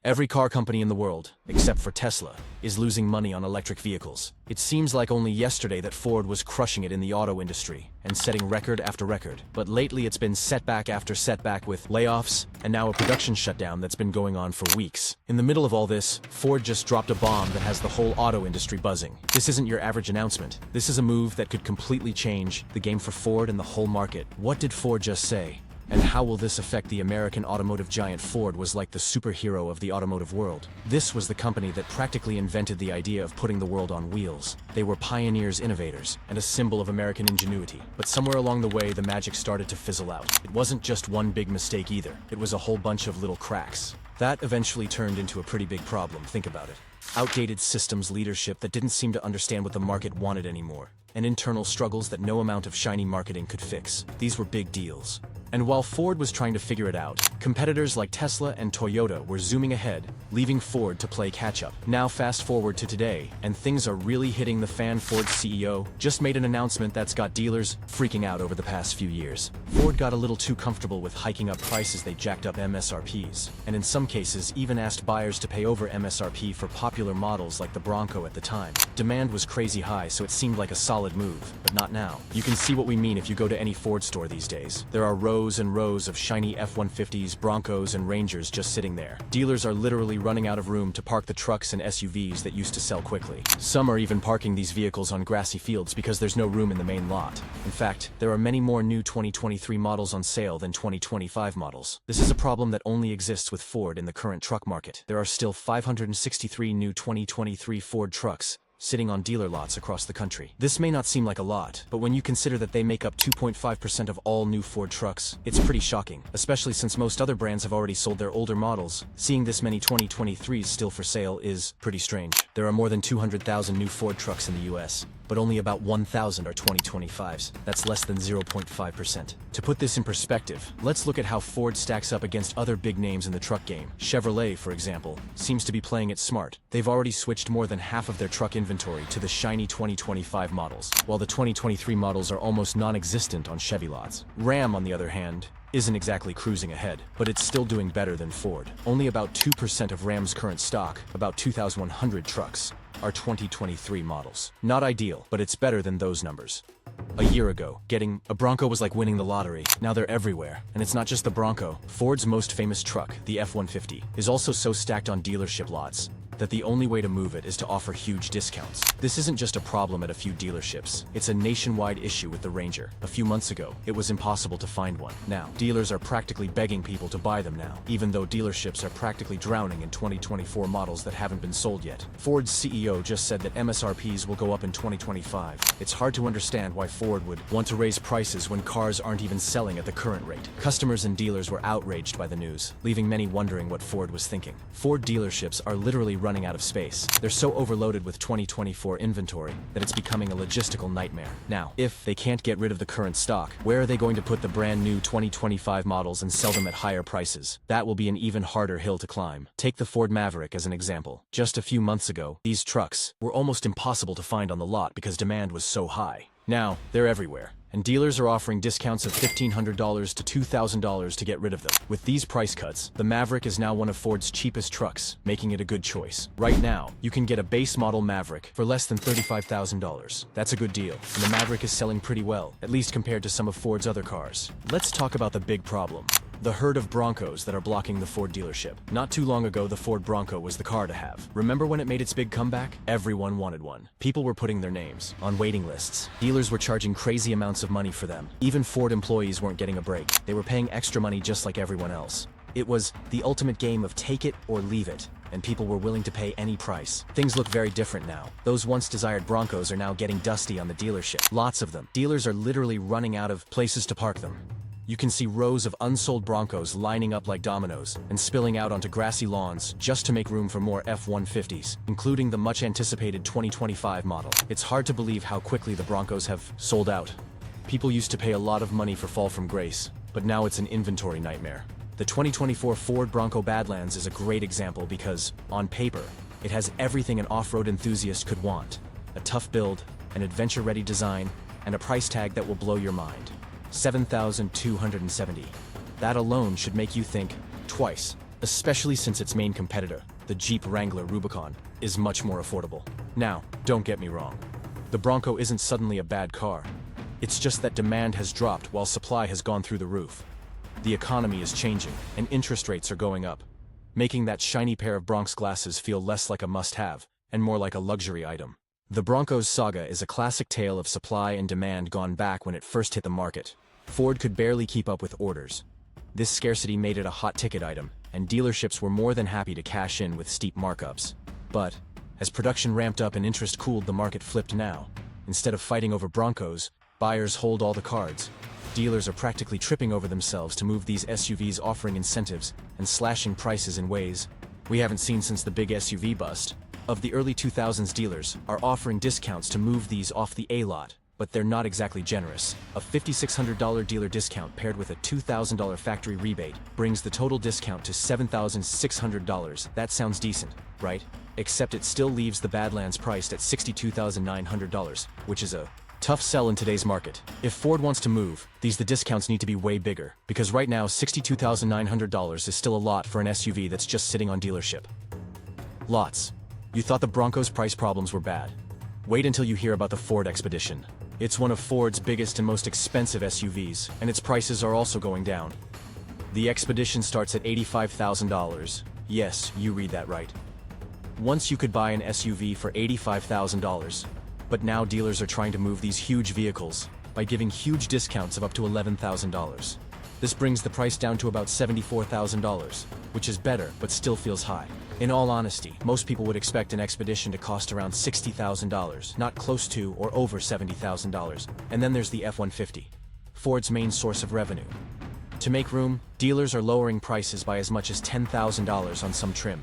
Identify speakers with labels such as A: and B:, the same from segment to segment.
A: Every car company in the world, except for Tesla, is losing money on electric vehicles. It seems like only yesterday that Ford was crushing it in the auto industry and setting record after record. But lately it's been setback after setback with layoffs and now a production shutdown that's been going on for weeks. In the middle of all this, Ford just dropped a bomb that has the whole auto industry buzzing. This isn't your average announcement. This is a move that could completely change the game for Ford and the whole market. What did Ford just say? And how will this affect the American automotive giant? Ford was like the superhero of the automotive world. This was the company that practically invented the idea of putting the world on wheels. They were pioneers, innovators, and a symbol of American ingenuity. But somewhere along the way, the magic started to fizzle out. It wasn't just one big mistake either. It was a whole bunch of little cracks. That eventually turned into a pretty big problem, think about it. Outdated systems leadership that didn't seem to understand what the market wanted anymore, and internal struggles that no amount of shiny marketing could fix. These were big deals. And while Ford was trying to figure it out, competitors like Tesla and Toyota were zooming ahead, leaving Ford to play catch-up. Now fast forward to today, and things are really hitting the fan. Ford's CEO just made an announcement that's got dealers freaking out over the past few years. Ford got a little too comfortable with hiking up prices. They jacked up MSRPs, and in some cases even asked buyers to pay over MSRP for popular models like the Bronco at the time. Demand was crazy high, so it seemed like a solid move, but not now. You can see what we mean if you go to any Ford store these days. There are rows and rows of shiny F-150s, Broncos, and Rangers just sitting there. Dealers are literally running out of room to park the trucks and SUVs that used to sell quickly. Some are even parking these vehicles on grassy fields because there's no room in the main lot. In fact, there are many more new 2023 models on sale than 2025 models. This is a problem that only exists with Ford in the current truck market. There are still 563 new 2023 Ford trucks sitting on dealer lots across the country. This may not seem like a lot, but when you consider that they make up 2.5% of all new Ford trucks, it's pretty shocking, especially since most other brands have already sold their older models. Seeing this many 2023s still for sale is pretty strange. There are more than 200,000 new Ford trucks in the US, but only about 1,000 are 2025s. That's less than 0.5%. To put this in perspective, let's look at how Ford stacks up against other big names in the truck game. Chevrolet, for example, seems to be playing it smart. They've already switched more than half of their truck inventory to the shiny 2025 models, while the 2023 models are almost non-existent on Chevy lots. Ram, on the other hand, isn't exactly cruising ahead, but it's still doing better than Ford. Only about 2% of Ram's current stock, about 2,100 trucks, are 2023 models. Not ideal, but it's better than those numbers. A year ago, getting a Bronco was like winning the lottery. Now they're everywhere. And it's not just the Bronco. Ford's most famous truck, the F-150, is also so stacked on dealership lots that the only way to move it is to offer huge discounts. This isn't just a problem at a few dealerships. It's a nationwide issue with the Ranger. A few months ago, it was impossible to find one. Now, dealers are practically begging people to buy them now, even though dealerships are practically drowning in 2024 models that haven't been sold yet. Ford's CEO just said that MSRPs will go up in 2025. It's hard to understand why Ford would want to raise prices when cars aren't even selling at the current rate. Customers and dealers were outraged by the news, leaving many wondering what Ford was thinking. Ford dealerships are literally running out of space. They're so overloaded with 2024 inventory that it's becoming a logistical nightmare. Now, if they can't get rid of the current stock, where are they going to put the brand new 2025 models and sell them at higher prices? That will be an even harder hill to climb. Take the Ford Maverick as an example. Just a few months ago, these trucks were almost impossible to find on the lot because demand was so high. Now, they're everywhere, and dealers are offering discounts of $1,500 to $2,000 to get rid of them. With these price cuts, the Maverick is now one of Ford's cheapest trucks, making it a good choice. Right now, you can get a base model Maverick for less than $35,000. That's a good deal, and the Maverick is selling pretty well, at least compared to some of Ford's other cars. Let's talk about the big problem. The herd of Broncos that are blocking the Ford dealership. Not too long ago, the Ford Bronco was the car to have. Remember when it made its big comeback? Everyone wanted one. People were putting their names on waiting lists. Dealers were charging crazy amounts of money for them. Even Ford employees weren't getting a break. They were paying extra money just like everyone else. It was the ultimate game of take it or leave it, and people were willing to pay any price. Things look very different now. Those once desired Broncos are now getting dusty on the dealership. Lots of them. Dealers are literally running out of places to park them. You can see rows of unsold Broncos lining up like dominoes and spilling out onto grassy lawns just to make room for more F-150s, including the much-anticipated 2025 model. It's hard to believe how quickly the Broncos have sold out. People used to pay a lot of money for fall from grace, but now it's an inventory nightmare. The 2024 Ford Bronco Badlands is a great example because, on paper, it has everything an off-road enthusiast could want. A tough build, an adventure-ready design, and a price tag that will blow your mind. $7,270. That alone should make you think twice especially since its main competitor, the Jeep Wrangler Rubicon, is much more affordable. Now, don't get me wrong. The Bronco isn't suddenly a bad car. It's just that demand has dropped while supply has gone through the roof. The economy is changing, and interest rates are going up, making that shiny pair of Bronx glasses feel less like a must-have and more like a luxury item. The Bronco's saga is a classic tale of supply and demand gone back when it first hit the market. Ford could barely keep up with orders. This scarcity made it a hot-ticket item, and dealerships were more than happy to cash in with steep markups. But, as production ramped up and interest cooled, the market flipped now. Instead of fighting over Broncos, buyers hold all the cards. Dealers are practically tripping over themselves to move these SUVs, offering incentives and slashing prices in ways we haven't seen since the big SUV bust. Of the early 2000s, dealers are offering discounts to move these off the A-lot, but they're not exactly generous. A $5,600 dealer discount paired with a $2,000 factory rebate brings the total discount to $7,600. That sounds decent, right? Except it still leaves the Badlands priced at $62,900, which is a tough sell in today's market. If Ford wants to move, the discounts need to be way bigger, because right now $62,900 is still a lot for an SUV that's just sitting on dealership lots. You thought the Bronco's price problems were bad. Wait until you hear about the Ford Expedition. It's one of Ford's biggest and most expensive SUVs, and its prices are also going down. The Expedition starts at $85,000. Yes, you read that right. Once you could buy an SUV for $85,000, but now dealers are trying to move these huge vehicles by giving huge discounts of up to $11,000. This brings the price down to about $74,000, which is better but still feels high. In all honesty, most people would expect an Expedition to cost around $60,000, not close to or over $70,000. And then there's the F-150, Ford's main source of revenue. To make room, dealers are lowering prices by as much as $10,000 on some trim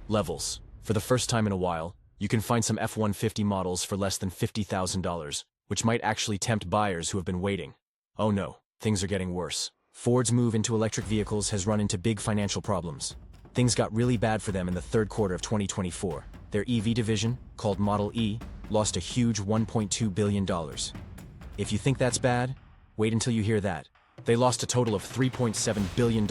A: levels. For the first time in a while, you can find some F-150 models for less than $50,000, which might actually tempt buyers who have been waiting. Oh no, things are getting worse. Ford's move into electric vehicles has run into big financial problems. Things got really bad for them in the third quarter of 2024. Their EV division, called Model E, lost a huge $1.2 billion. If you think that's bad, wait until you hear that. They lost a total of $3.7 billion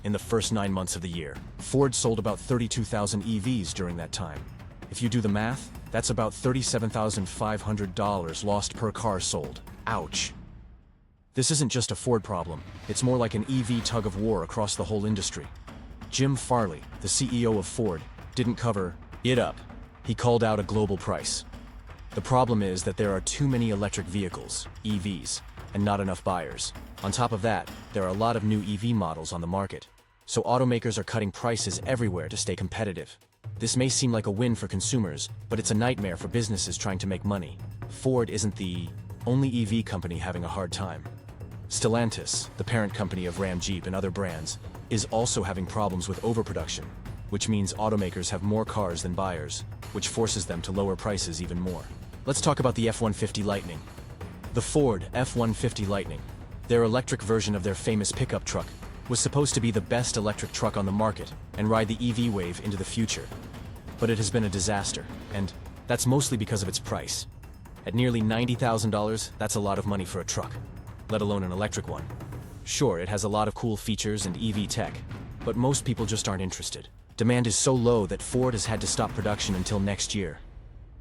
A: in the first 9 months of the year. Ford sold about 32,000 EVs during that time. If you do the math, that's about $37,500 lost per car sold. Ouch. This isn't just a Ford problem, it's more like an EV tug of war across the whole industry. Jim Farley, the CEO of Ford, didn't cover it up. He called out a global price. The problem is that there are too many electric vehicles, EVs, and not enough buyers. On top of that, there are a lot of new EV models on the market, so automakers are cutting prices everywhere to stay competitive. This may seem like a win for consumers, but it's a nightmare for businesses trying to make money. Ford isn't the only EV company having a hard time. Stellantis, the parent company of Ram, Jeep, and other brands, is also having problems with overproduction, which means automakers have more cars than buyers, which forces them to lower prices even more. Let's talk about the F-150 Lightning. The Ford F-150 Lightning, their electric version of their famous pickup truck, was supposed to be the best electric truck on the market and ride the EV wave into the future. But it has been a disaster, and that's mostly because of its price. At nearly $90,000, that's a lot of money for a truck, let alone an electric one. Sure, it has a lot of cool features and EV tech, but most people just aren't interested. Demand is so low that Ford has had to stop production until next year,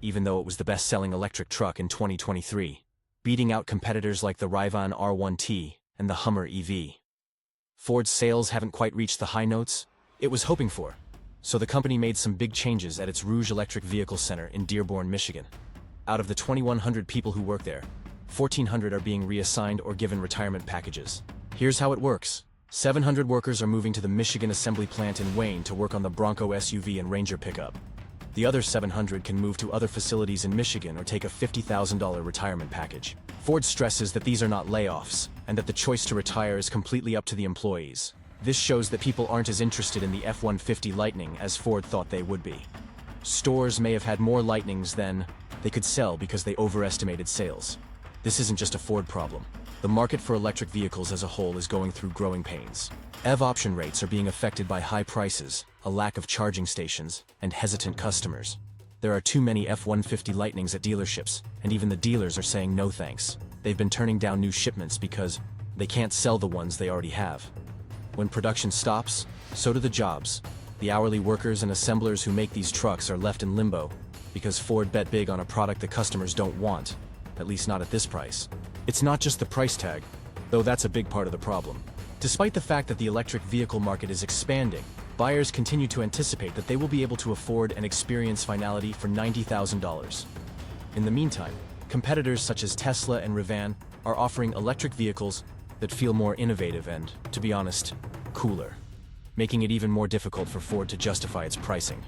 A: even though it was the best-selling electric truck in 2023, beating out competitors like the Rivian R1T and the Hummer EV. Ford's sales haven't quite reached the high notes it was hoping for, so the company made some big changes at its Rouge Electric Vehicle Center in Dearborn, Michigan. Out of the 2,100 people who work there, 1,400 are being reassigned or given retirement packages. Here's how it works. 700 workers are moving to the Michigan assembly plant in Wayne to work on the Bronco SUV and Ranger pickup. The other 700 can move to other facilities in Michigan or take a $50,000 retirement package. Ford stresses that these are not layoffs, and that the choice to retire is completely up to the employees. This shows that people aren't as interested in the F-150 Lightning as Ford thought they would be. Stores may have had more Lightnings than they could sell because they overestimated sales. This isn't just a Ford problem. The market for electric vehicles as a whole is going through growing pains. EV option rates are being affected by high prices, a lack of charging stations, and hesitant customers. There are too many F-150 Lightnings at dealerships, and even the dealers are saying no thanks. They've been turning down new shipments because they can't sell the ones they already have. When production stops, so do the jobs. The hourly workers and assemblers who make these trucks are left in limbo because Ford bet big on a product the customers don't want, at least not at this price. It's not just the price tag, though that's a big part of the problem. Despite the fact that the electric vehicle market is expanding, buyers continue to anticipate that they will be able to afford and experience finality for $90,000. In the meantime, competitors such as Tesla and Rivian are offering electric vehicles that feel more innovative and, to be honest, cooler, making it even more difficult for Ford to justify its pricing.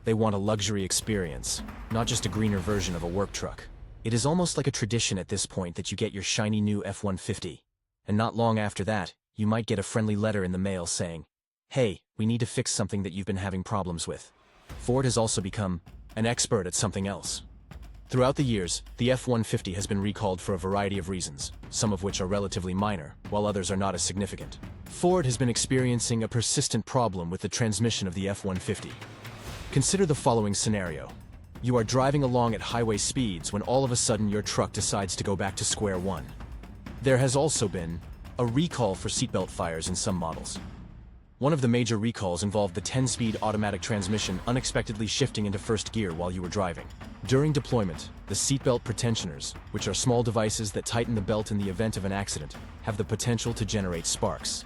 A: They want a luxury experience, not just a greener version of a work truck. It is almost like a tradition at this point that you get your shiny new F-150, and not long after that, you might get a friendly letter in the mail saying, "Hey, we need to fix something that you've been having problems with." Ford has also become an expert at something else. Throughout the years, the F-150 has been recalled for a variety of reasons, some of which are relatively minor, while others are not as significant. Ford has been experiencing a persistent problem with the transmission of the F-150. Consider the following scenario. You are driving along at highway speeds when all of a sudden your truck decides to go back to square one. There has also been a recall for seatbelt fires in some models. One of the major recalls involved the 10-speed automatic transmission unexpectedly shifting into first gear while you were driving. During deployment, the seatbelt pretensioners, which are small devices that tighten the belt in the event of an accident, have the potential to generate sparks.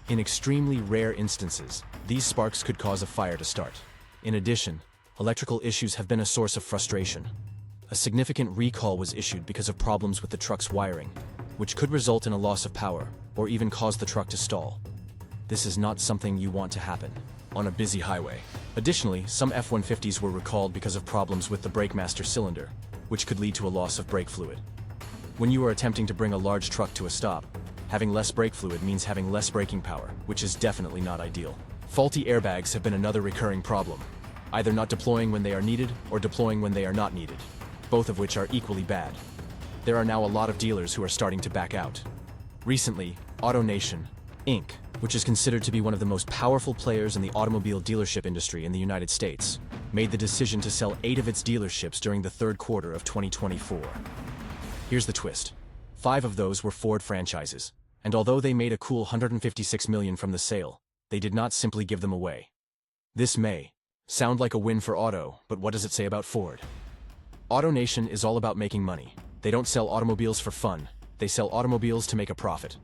A: In extremely rare instances, these sparks could cause a fire to start. In addition, electrical issues have been a source of frustration. A significant recall was issued because of problems with the truck's wiring, which could result in a loss of power or even cause the truck to stall. This is not something you want to happen on a busy highway. Additionally, some F-150s were recalled because of problems with the brake master cylinder, which could lead to a loss of brake fluid. When you are attempting to bring a large truck to a stop, having less brake fluid means having less braking power, which is definitely not ideal. Faulty airbags have been another recurring problem, either not deploying when they are needed or deploying when they are not needed, both of which are equally bad. There are now a lot of dealers who are starting to back out. Recently, AutoNation, Inc., which is considered to be one of the most powerful players in the automobile dealership industry in the United States, made the decision to sell 8 of its dealerships during the third quarter of 2024. Here's the twist. 5 of those were Ford franchises, and although they made a cool $156 million from the sale, they did not simply give them away. This may sound like a win for Auto, but what does it say about Ford? AutoNation is all about making money. They don't sell automobiles for fun, they sell automobiles to make a profit.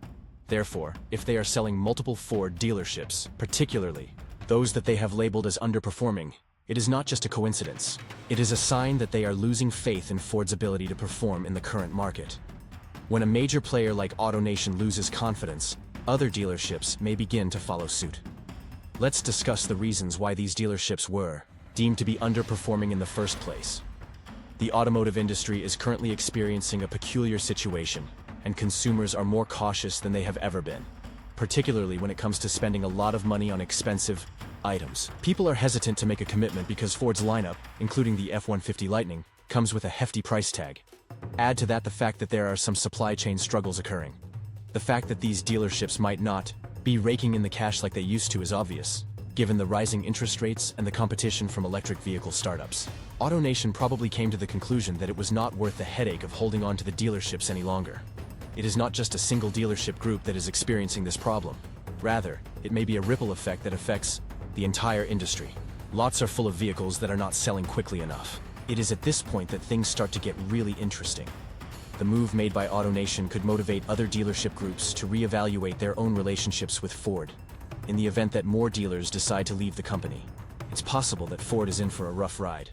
A: Therefore, if they are selling multiple Ford dealerships, particularly those that they have labeled as underperforming, it is not just a coincidence. It is a sign that they are losing faith in Ford's ability to perform in the current market. When a major player like AutoNation loses confidence, other dealerships may begin to follow suit. Let's discuss the reasons why these dealerships were deemed to be underperforming in the first place. The automotive industry is currently experiencing a peculiar situation, and consumers are more cautious than they have ever been, particularly when it comes to spending a lot of money on expensive items. People are hesitant to make a commitment because Ford's lineup, including the F-150 Lightning, comes with a hefty price tag. Add to that the fact that there are some supply chain struggles occurring. The fact that these dealerships might not be raking in the cash like they used to is obvious, given the rising interest rates and the competition from electric vehicle startups. AutoNation probably came to the conclusion that it was not worth the headache of holding on to the dealerships any longer. It is not just a single dealership group that is experiencing this problem. Rather, it may be a ripple effect that affects the entire industry. Lots are full of vehicles that are not selling quickly enough. It is at this point that things start to get really interesting. The move made by AutoNation could motivate other dealership groups to reevaluate their own relationships with Ford. In the event that more dealers decide to leave the company, it's possible that Ford is in for a rough ride.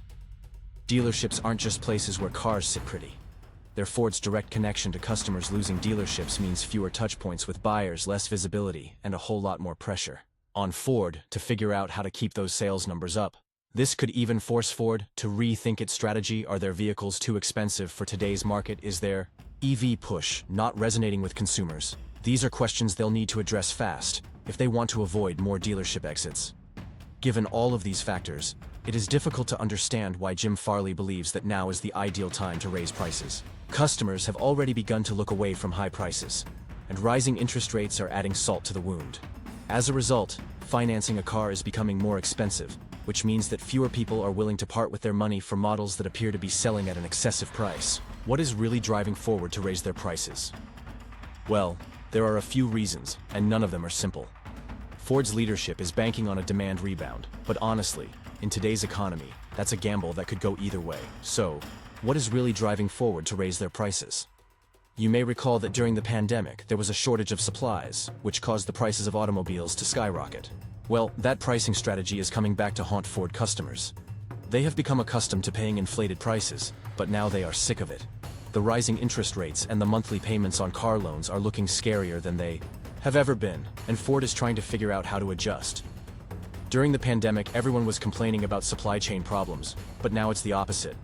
A: Dealerships aren't just places where cars sit pretty. They're Ford's direct connection to customers. Losing dealerships means fewer touchpoints with buyers, less visibility, and a whole lot more pressure on Ford to figure out how to keep those sales numbers up. This could even force Ford to rethink its strategy. Are their vehicles too expensive for today's market? Is their EV push not resonating with consumers? These are questions they'll need to address fast if they want to avoid more dealership exits. Given all of these factors, it is difficult to understand why Jim Farley believes that now is the ideal time to raise prices. Customers have already begun to look away from high prices, and rising interest rates are adding salt to the wound. As a result, financing a car is becoming more expensive, which means that fewer people are willing to part with their money for models that appear to be selling at an excessive price. What is really driving Ford to raise their prices? Well, there are a few reasons, and none of them are simple. Ford's leadership is banking on a demand rebound, but honestly, in today's economy, that's a gamble that could go either way. So, what is really driving Ford to raise their prices? You may recall that during the pandemic, there was a shortage of supplies, which caused the prices of automobiles to skyrocket. Well, that pricing strategy is coming back to haunt Ford customers. They have become accustomed to paying inflated prices, but now they are sick of it. The rising interest rates and the monthly payments on car loans are looking scarier than they have ever been, and Ford is trying to figure out how to adjust. During the pandemic, everyone was complaining about supply chain problems, but now it's the opposite.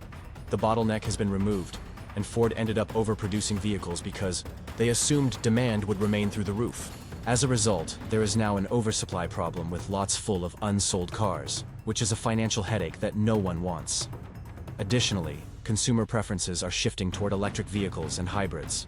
A: The bottleneck has been removed, and Ford ended up overproducing vehicles because they assumed demand would remain through the roof. As a result, there is now an oversupply problem with lots full of unsold cars, which is a financial headache that no one wants. Additionally, consumer preferences are shifting toward electric vehicles and hybrids.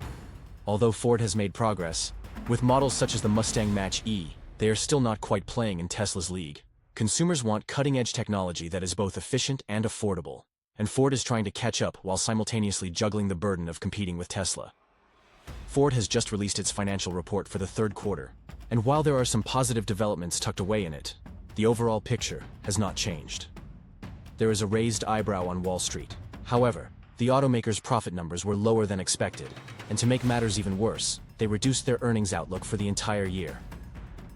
A: Although Ford has made progress, with models such as the Mustang Mach-E, they are still not quite playing in Tesla's league. Consumers want cutting-edge technology that is both efficient and affordable, and Ford is trying to catch up while simultaneously juggling the burden of competing with Tesla. Ford has just released its financial report for the third quarter, and while there are some positive developments tucked away in it, the overall picture has not changed. There is a raised eyebrow on Wall Street. However, the automaker's profit numbers were lower than expected, and to make matters even worse, they reduced their earnings outlook for the entire year.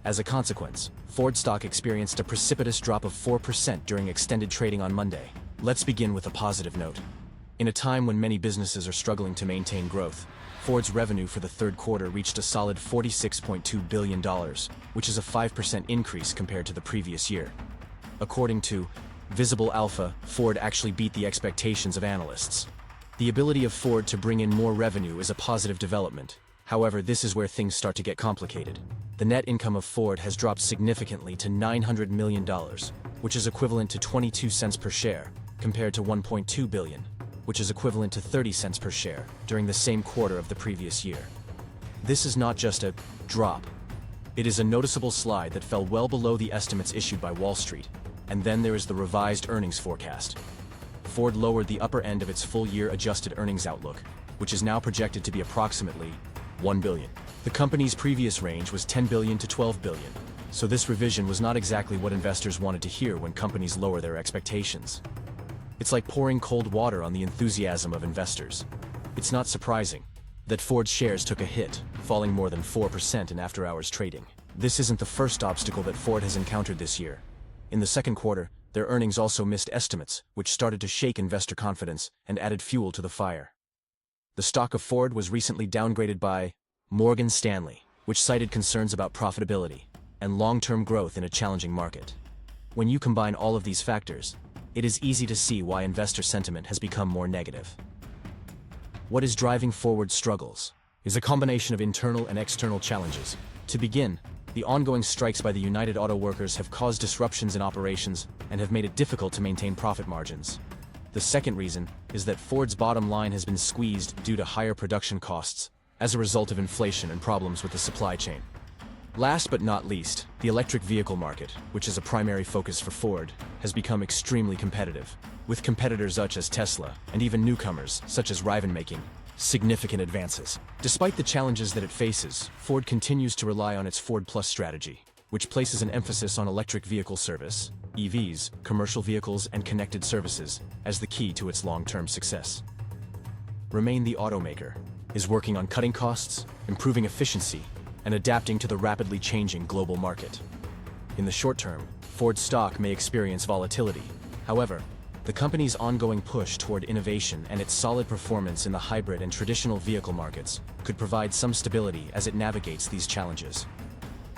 A: As a consequence, Ford stock experienced a precipitous drop of 4% during extended trading on Monday. Let's begin with a positive note. In a time when many businesses are struggling to maintain growth, Ford's revenue for the third quarter reached a solid $46.2 billion, which is a 5% increase compared to the previous year. According to Visible Alpha, Ford actually beat the expectations of analysts. The ability of Ford to bring in more revenue is a positive development. However, this is where things start to get complicated. The net income of Ford has dropped significantly to $900 million, which is equivalent to 22 cents per share, compared to $1.2 billion, which is equivalent to 30 cents per share during the same quarter of the previous year. This is not just a drop. It is a noticeable slide that fell well below the estimates issued by Wall Street, and then there is the revised earnings forecast. Ford lowered the upper end of its full-year adjusted earnings outlook, which is now projected to be approximately $1 billion. The company's previous range was $10 billion to $12 billion, so this revision was not exactly what investors wanted to hear when companies lower their expectations. It's like pouring cold water on the enthusiasm of investors. It's not surprising that Ford's shares took a hit, falling more than 4% in after-hours trading. This isn't the first obstacle that Ford has encountered this year. In the second quarter, their earnings also missed estimates, which started to shake investor confidence and added fuel to the fire. The stock of Ford was recently downgraded by Morgan Stanley, which cited concerns about profitability and long-term growth in a challenging market. When you combine all of these factors, it is easy to see why investor sentiment has become more negative. What is driving Ford's struggles is a combination of internal and external challenges. To begin, the ongoing strikes by the United Auto Workers have caused disruptions in operations and have made it difficult to maintain profit margins. The second reason is that Ford's bottom line has been squeezed due to higher production costs as a result of inflation and problems with the supply chain. Last but not least, the electric vehicle market, which is a primary focus for Ford, has become extremely competitive, with competitors such as Tesla and even newcomers such as Rivian making significant advances. Despite the challenges that it faces, Ford continues to rely on its Ford Plus strategy, which places an emphasis on electric vehicle service, EVs, commercial vehicles, and connected services as the key to its long-term success. Remain the automaker is working on cutting costs, improving efficiency, and adapting to the rapidly changing global market. In the short term, Ford's stock may experience volatility. However, the company's ongoing push toward innovation and its solid performance in the hybrid and traditional vehicle markets could provide some stability as it navigates these challenges.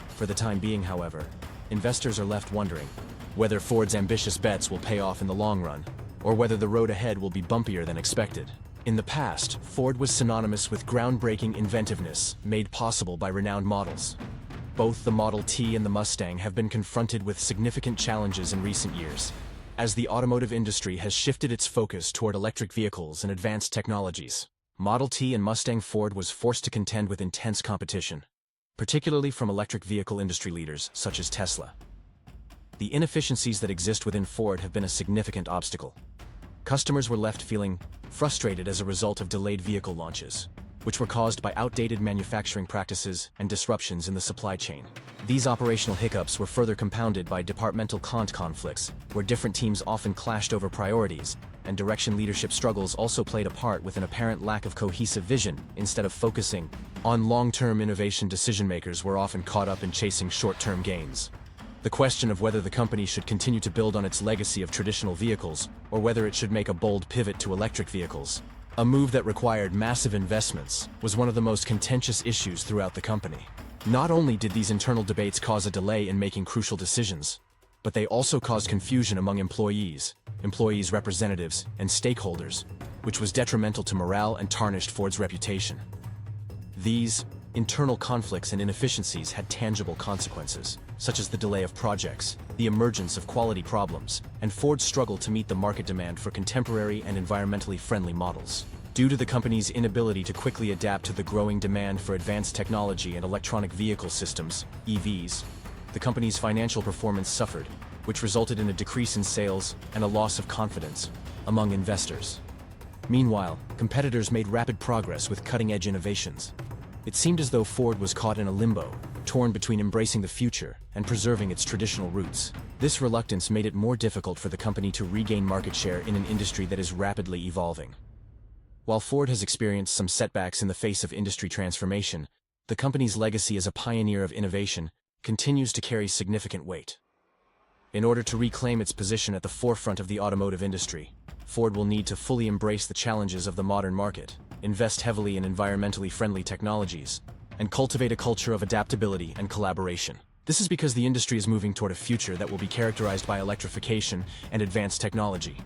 A: For the time being, however, investors are left wondering whether Ford's ambitious bets will pay off in the long run, or whether the road ahead will be bumpier than expected. In the past, Ford was synonymous with groundbreaking inventiveness made possible by renowned models. Both the Model T and the Mustang have been confronted with significant challenges in recent years, as the automotive industry has shifted its focus toward electric vehicles and advanced technologies. Model T and Mustang Ford was forced to contend with intense competition, particularly from electric vehicle industry leaders such as Tesla. The inefficiencies that exist within Ford have been a significant obstacle. Customers were left feeling frustrated as a result of delayed vehicle launches, which were caused by outdated manufacturing practices and disruptions in the supply chain. These operational hiccups were further compounded by departmental conflicts, where different teams often clashed over priorities, and direction leadership struggles also played a part with an apparent lack of cohesive vision. Instead of focusing on long-term innovation, decision-makers were often caught up in chasing short-term gains. The question of whether the company should continue to build on its legacy of traditional vehicles, or whether it should make a bold pivot to electric vehicles, a move that required massive investments, was one of the most contentious issues throughout the company. Not only did these internal debates cause a delay in making crucial decisions, but they also caused confusion among employees, representatives, and stakeholders, which was detrimental to morale and tarnished Ford's reputation. These internal conflicts and inefficiencies had tangible consequences, such as the delay of projects, the emergence of quality problems, and Ford's struggle to meet the market demand for contemporary and environmentally friendly models. Due to the company's inability to quickly adapt to the growing demand for advanced technology and electronic vehicle systems, EVs, the company's financial performance suffered, which resulted in a decrease in sales and a loss of confidence among investors. Meanwhile, competitors made rapid progress with cutting-edge innovations. It seemed as though Ford was caught in a limbo, torn between embracing the future and preserving its traditional roots. This reluctance made it more difficult for the company to regain market share in an industry that is rapidly evolving. While Ford has experienced some setbacks in the face of industry transformation, the company's legacy as a pioneer of innovation continues to carry significant weight. In order to reclaim its position at the forefront of the automotive industry, Ford will need to fully embrace the challenges of the modern market, invest heavily in environmentally friendly technologies, and cultivate a culture of adaptability and collaboration. This is because the industry is moving toward a future that will be characterized by electrification and advanced technology.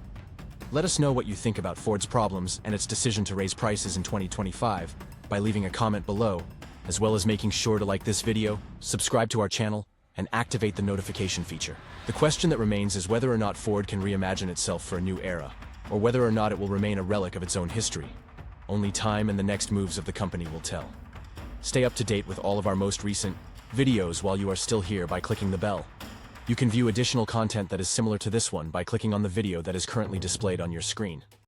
A: Let us know what you think about Ford's problems and its decision to raise prices in 2025 by leaving a comment below, as well as making sure to like this video, subscribe to our channel, and activate the notification feature. The question that remains is whether or not Ford can reimagine itself for a new era, or whether or not it will remain a relic of its own history. Only time and the next moves of the company will tell. Stay up to date with all of our most recent videos while you are still here by clicking the bell. You can view additional content that is similar to this one by clicking on the video that is currently displayed on your screen.